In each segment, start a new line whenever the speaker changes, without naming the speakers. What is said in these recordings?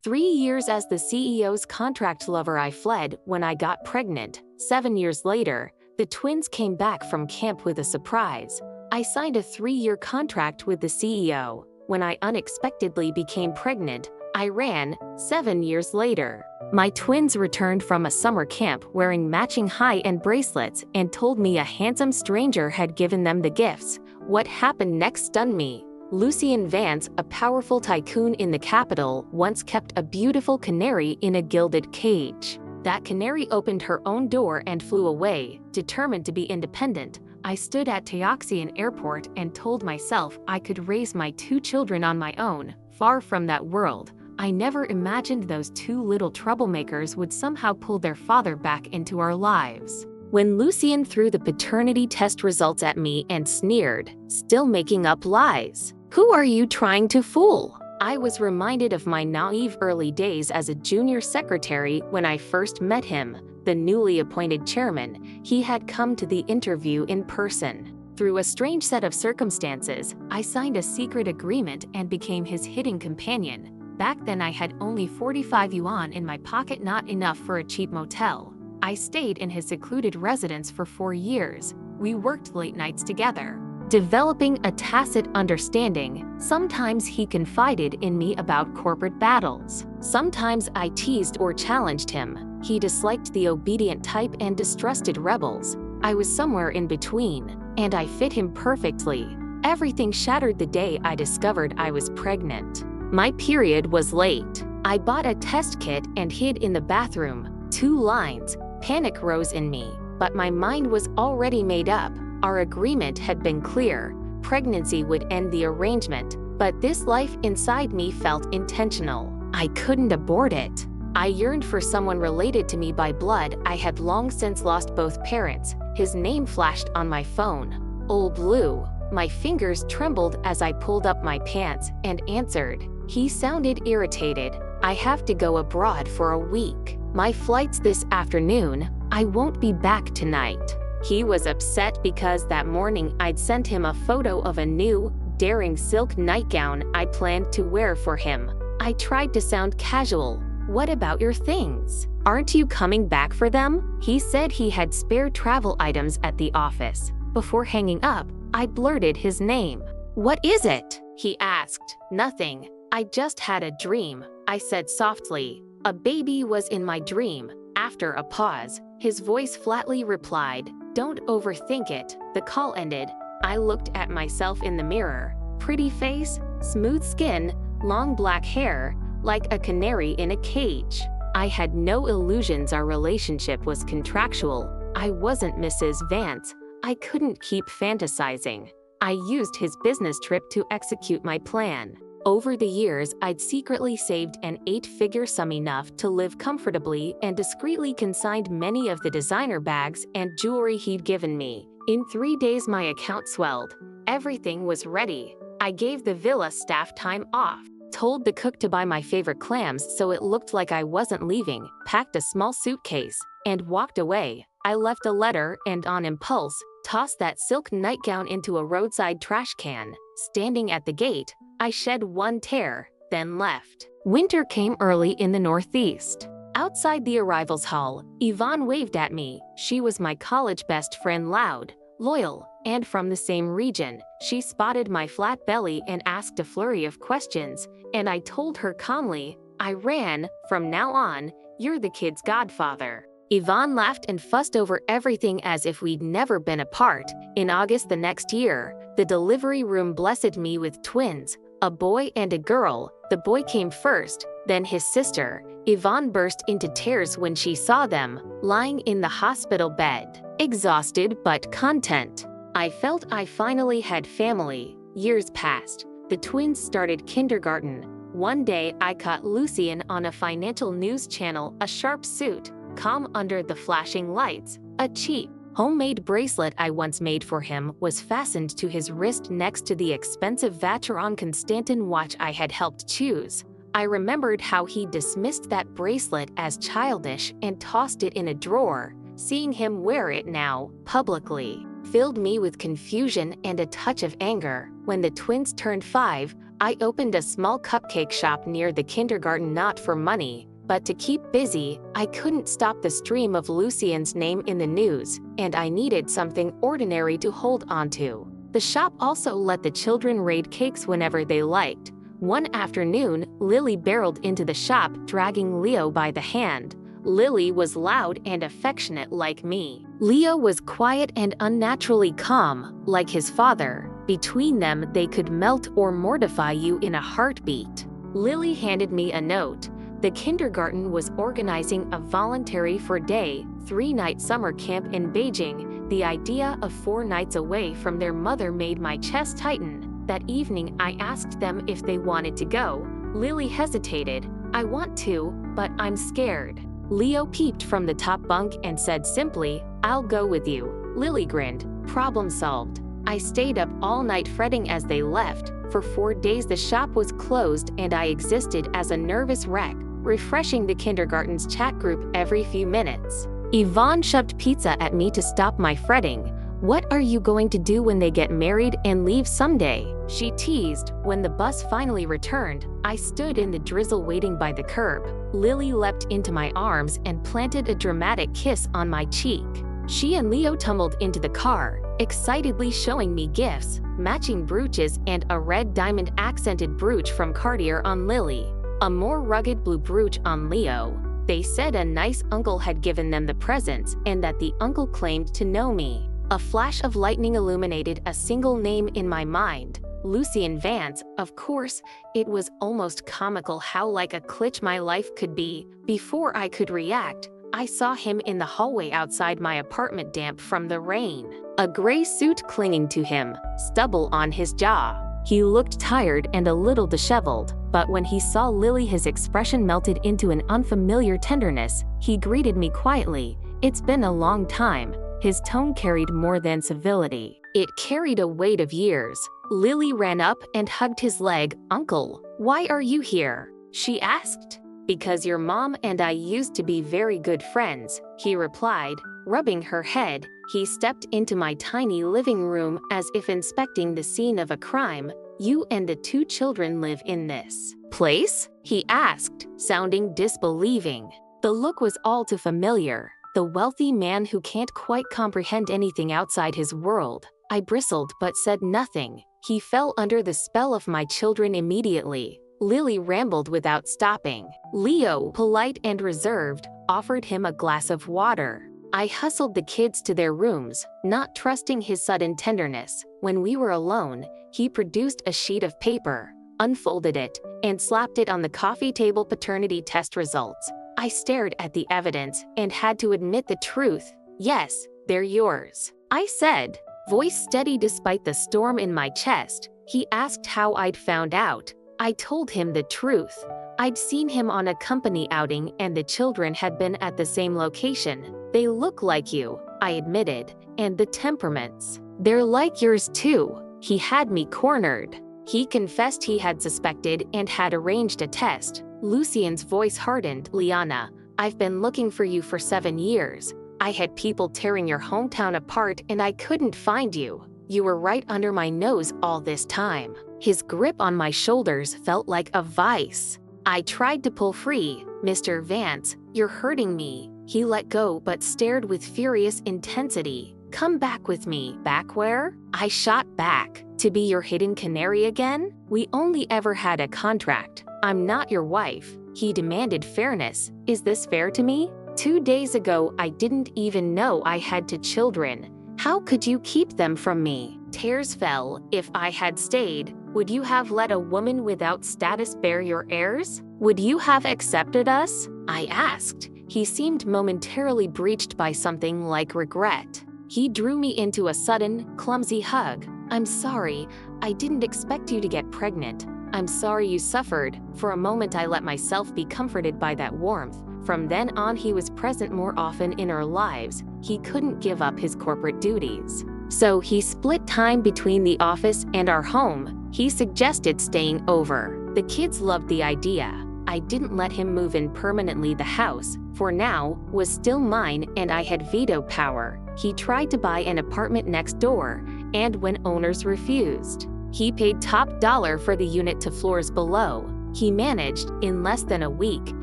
3 years as the CEO's contract lover, I fled when I got pregnant. 7 years later, the twins came back from camp with a surprise. I signed a 3-year contract with the CEO. When I unexpectedly became pregnant, I ran. 7 years later, my twins returned from a summer camp wearing matching high-end bracelets and told me a handsome stranger had given them the gifts. What happened next stunned me. Lucien Vance, a powerful tycoon in the capital, once kept a beautiful canary in a gilded cage. That canary opened her own door and flew away, determined to be independent. I stood at Teoxian Airport and told myself I could raise my 2 children on my own, far from that world. I never imagined those 2 little troublemakers would somehow pull their father back into our lives. When Lucien threw the paternity test results at me and sneered, "Still making up lies? Who are you trying to fool?" I was reminded of my naive early days as a junior secretary when I first met him, the newly appointed chairman. He had come to the interview in person. Through a strange set of circumstances, I signed a secret agreement and became his hidden companion. Back then I had only 45 yuan in my pocket, not enough for a cheap motel. I stayed in his secluded residence for 4 years. We worked late nights together, developing a tacit understanding. Sometimes he confided in me about corporate battles. Sometimes I teased or challenged him. He disliked the obedient type and distrusted rebels. I was somewhere in between, and I fit him perfectly. Everything shattered the day I discovered I was pregnant. My period was late. I bought a test kit and hid in the bathroom. 2 lines. Panic rose in me, but my mind was already made up. Our agreement had been clear. Pregnancy would end the arrangement, but this life inside me felt intentional. I couldn't abort it. I yearned for someone related to me by blood. I had long since lost both parents. His name flashed on my phone. Old Blue. My fingers trembled as I pulled up my pants and answered. He sounded irritated. "I have to go abroad for a week. My flight's this afternoon. I won't be back tonight." He was upset because that morning I'd sent him a photo of a new, daring silk nightgown I planned to wear for him. I tried to sound casual. "What about your things? Aren't you coming back for them?" He said he had spare travel items at the office. Before hanging up, I blurted his name. "What is it?" he asked. "Nothing. I just had a dream," I said softly. "A baby was in my dream." After a pause, his voice flatly replied, "Don't overthink it." The call ended. I looked at myself in the mirror. Pretty face, smooth skin, long black hair, like a canary in a cage. I had no illusions our relationship was contractual. I wasn't Mrs. Vance. I couldn't keep fantasizing. I used his business trip to execute my plan. Over the years, I'd secretly saved an 8-figure sum, enough to live comfortably, and discreetly consigned many of the designer bags and jewelry he'd given me. In 3 days my account swelled. Everything was ready. I gave the villa staff time off, told the cook to buy my favorite clams so it looked like I wasn't leaving, packed a small suitcase, and walked away. I left a letter and, on impulse, tossed that silk nightgown into a roadside trash can. Standing at the gate, I shed one tear, then left. Winter came early in the Northeast. Outside the arrivals hall, Yvonne waved at me. She was my college best friend, loud, loyal, and from the same region. She spotted my flat belly and asked a flurry of questions, and I told her calmly, "I ran. From now on, you're the kid's godfather." Yvonne laughed and fussed over everything as if we'd never been apart. In August the next year, the delivery room blessed me with twins, a boy and a girl. The boy came first, then his sister. Yvonne burst into tears when she saw them, lying in the hospital bed, exhausted but content. I felt I finally had family. Years passed. The twins started kindergarten. One day I caught Lucien on a financial news channel, a sharp suit, calm under the flashing lights. A cheap, homemade bracelet I once made for him was fastened to his wrist next to the expensive Vacheron Constantin watch I had helped choose. I remembered how he dismissed that bracelet as childish and tossed it in a drawer. Seeing him wear it now, publicly, filled me with confusion and a touch of anger. When the twins turned 5, I opened a small cupcake shop near the kindergarten, not for money, but to keep busy. I couldn't stop the stream of Lucien's name in the news, and I needed something ordinary to hold onto. The shop also let the children raid cakes whenever they liked. One afternoon, Lily barreled into the shop, dragging Leo by the hand. Lily was loud and affectionate like me. Leo was quiet and unnaturally calm, like his father. Between them, they could melt or mortify you in a heartbeat. Lily handed me a note. The kindergarten was organizing a voluntary 4-day, 3-night summer camp in Beijing. The idea of 4 nights away from their mother made my chest tighten. That evening, I asked them if they wanted to go. Lily hesitated. I want to, but I'm scared. Leo peeped from the top bunk and said simply, I'll go with you. Lily grinned. Problem solved. I stayed up all night fretting as they left. For 4 days the shop was closed and I existed as a nervous wreck, refreshing the kindergarten's chat group every few minutes. Yvonne shoved pizza at me to stop my fretting. What are you going to do when they get married and leave someday? She teased. When the bus finally returned, I stood in the drizzle waiting by the curb. Lily leapt into my arms and planted a dramatic kiss on my cheek. She and Leo tumbled into the car, excitedly showing me gifts, matching brooches and a red diamond-accented brooch from Cartier on Lily, a more rugged blue brooch on Leo. They said a nice uncle had given them the presents and that the uncle claimed to know me. A flash of lightning illuminated a single name in my mind, Lucien Vance. Of course, it was almost comical how like a glitch my life could be. Before I could react, I saw him in the hallway outside my apartment, damp from the rain. A gray suit clinging to him, stubble on his jaw. He looked tired and a little disheveled, but when he saw Lily his expression melted into an unfamiliar tenderness. He greeted me quietly. It's been a long time. His tone carried more than civility. It carried a weight of years. Lily ran up and hugged his leg. Uncle, why are you here? She asked. Because your mom and I used to be very good friends, he replied, rubbing her head. He stepped into my tiny living room as if inspecting the scene of a crime. You and the 2 children live in this place? He asked, sounding disbelieving. The look was all too familiar. The wealthy man who can't quite comprehend anything outside his world. I bristled but said nothing. He fell under the spell of my children immediately. Lily rambled without stopping. Leo, polite and reserved, offered him a glass of water. I hustled the kids to their rooms, not trusting his sudden tenderness. When we were alone, he produced a sheet of paper, unfolded it, and slapped it on the coffee table. Paternity test results. I stared at the evidence and had to admit the truth. Yes, they're yours, I said, voice steady despite the storm in my chest. He asked how I'd found out. I told him the truth. I'd seen him on a company outing and the children had been at the same location. They look like you, I admitted, and the temperaments. They're like yours too. He had me cornered. He confessed he had suspected and had arranged a test. Lucien's voice hardened. Liana, I've been looking for you for 7 years. I had people tearing your hometown apart and I couldn't find you. You were right under my nose all this time. His grip on my shoulders felt like a vice. I tried to pull free. Mr. Vance, you're hurting me. He let go but stared with furious intensity. Come back with me. Back where? I shot back. To be your hidden canary again? We only ever had a contract. I'm not your wife. He demanded fairness. Is this fair to me? 2 days ago, I didn't even know I had 2 children. How could you keep them from me? Tears fell. If I had stayed, would you have let a woman without status bear your heirs? Would you have accepted us? I asked. He seemed momentarily breached by something like regret. He drew me into a sudden, clumsy hug. I'm sorry. I didn't expect you to get pregnant. I'm sorry you suffered. For a moment I let myself be comforted by that warmth. From then on he was present more often in our lives. He couldn't give up his corporate duties. So he split time between the office and our home. He suggested staying over. The kids loved the idea. I didn't let him move in permanently. The house, for now, was still mine and I had veto power. He tried to buy an apartment next door, and when owners refused, he paid top dollar for the unit to floors below. He managed, in less than a week,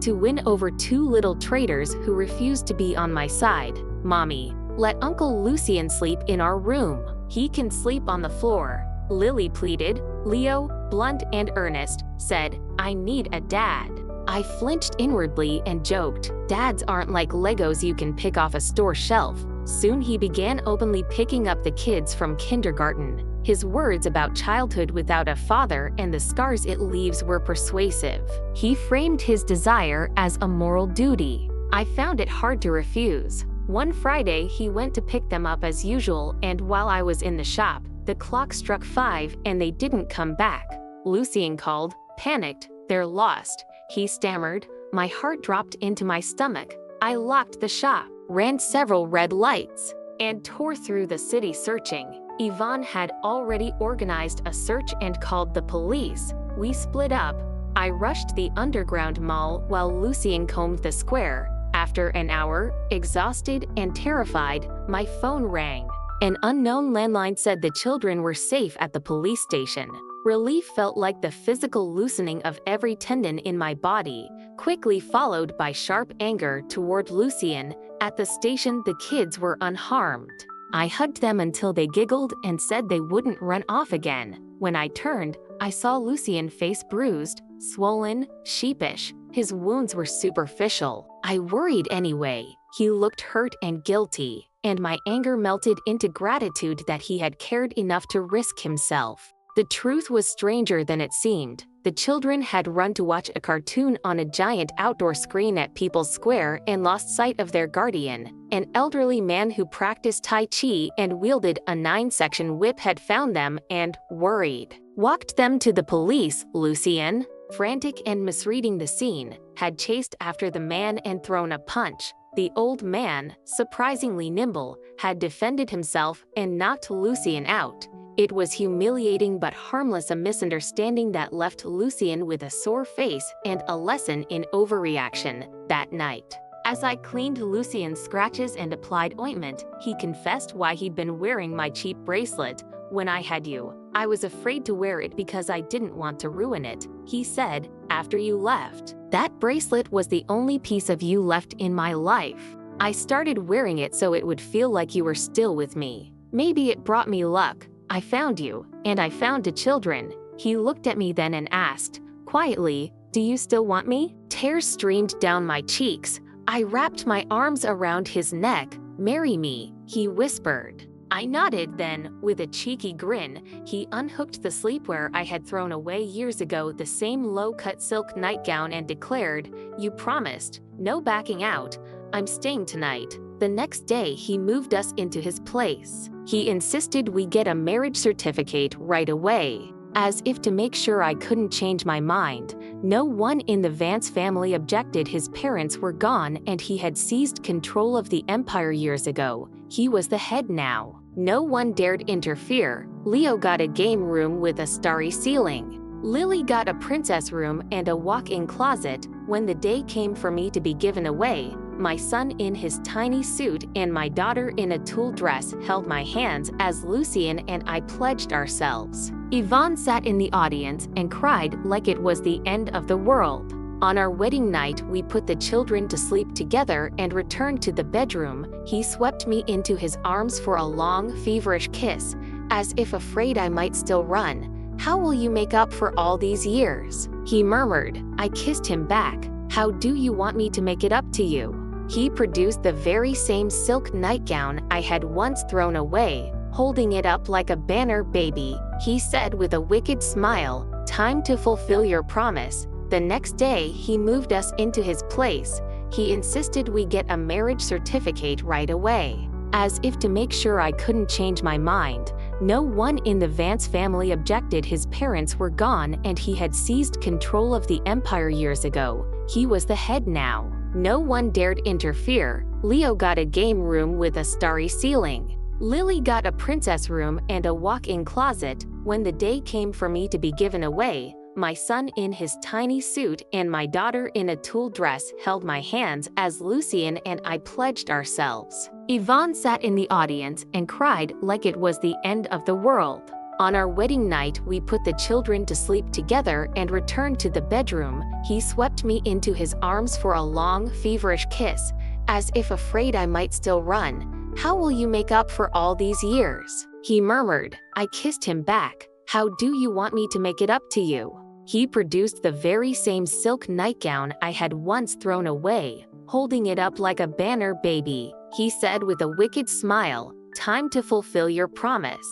to win over 2 little traitors who refused to be on my side. "Mommy, let Uncle Lucien sleep in our room. He can sleep on the floor," Lily pleaded. Leo, blunt and earnest, said, "I need a dad." I flinched inwardly and joked, "Dads aren't like Legos you can pick off a store shelf." Soon he began openly picking up the kids from kindergarten. His words about childhood without a father and the scars it leaves were persuasive. He framed his desire as a moral duty. I found it hard to refuse. One Friday he went to pick them up as usual, and while I was in the shop, the clock struck 5 and they didn't come back. Lucien called, panicked, "They're lost," he stammered. My heart dropped into my stomach. I locked the shop, ran several red lights, and tore through the city searching. Yvonne had already organized a search and called the police. We split up. I rushed the underground mall while Lucien combed the square. After an hour, exhausted and terrified, my phone rang. An unknown landline said the children were safe at the police station. Relief felt like the physical loosening of every tendon in my body, quickly followed by sharp anger toward Lucien. At the station, the kids were unharmed. I hugged them until they giggled and said they wouldn't run off again. When I turned, I saw Lucien face bruised, swollen, sheepish. His wounds were superficial. I worried anyway. He looked hurt and guilty, and my anger melted into gratitude that he had cared enough to risk himself. The truth was stranger than it seemed. The children had run to watch a cartoon on a giant outdoor screen at People's Square and lost sight of their guardian. An elderly man who practiced Tai Chi and wielded a 9-section whip had found them and, worried, walked them to the police. Lucien, frantic and misreading the scene, had chased after the man and thrown a punch. The old man, surprisingly nimble, had defended himself and knocked Lucien out. It was humiliating but harmless, a misunderstanding that left Lucien with a sore face and a lesson in overreaction. That night, as I cleaned Lucien's scratches and applied ointment, he confessed why he'd been wearing my cheap bracelet. "When I had you, I was afraid to wear it because I didn't want to ruin it," he said. "After you left, that bracelet was the only piece of you left in my life. I started wearing it so it would feel like you were still with me. Maybe it brought me luck. I found you, and I found the children." He looked at me then and asked, quietly, "Do you still want me?" Tears streamed down my cheeks. I wrapped my arms around his neck. "Marry me," he whispered. I nodded then, with a cheeky grin, he unhooked the sleepwear I had thrown away years ago, the same low-cut silk nightgown, and declared, "You promised, no backing out. I'm staying tonight." The next day, he moved us into his place. He insisted we get a marriage certificate right away, as if to make sure I couldn't change my mind. No one in the Vance family objected. His parents were gone and he had seized control of the empire years ago. He was the head now. No one dared interfere. Leo got a game room with a starry ceiling. Lily got a princess room and a walk-in closet. When the day came for me to be given away, my son in his tiny suit and my daughter in a tulle dress held my hands as Lucien and I pledged ourselves. Yvonne sat in the audience and cried like it was the end of the world. On our wedding night, we put the children to sleep together and returned to the bedroom. He swept me into his arms for a long, feverish kiss, as if afraid I might still run. "How will you make up for all these years?" he murmured. I kissed him back. "How do you want me to make it up to you?" He produced the very same silk nightgown I had once thrown away, holding it up like a banner. "Baby," he said with a wicked smile, "time to fulfill your promise." The next day, he moved us into his place. He insisted we get a marriage certificate right away, as if to make sure I couldn't change my mind. No one in the Vance family objected. His parents were gone and he had seized control of the empire years ago. He was the head now. No one dared interfere. Leo got a game room with a starry ceiling. Lily got a princess room and a walk-in closet. When the day came for me to be given away, My son in his tiny suit and my daughter in a tulle dress held my hands as Lucian and I pledged ourselves. Yvonne sat in the audience and cried like it was the end of the world. On our wedding night, we put the children to sleep together and returned to the bedroom. He swept me into his arms for a long, feverish kiss, as if afraid I might still run. "How will you make up for all these years?" he murmured. I kissed him back. "How do you want me to make it up to you?" He produced the very same silk nightgown I had once thrown away, holding it up like a banner baby. He said with a wicked smile, "Time to fulfill your promise."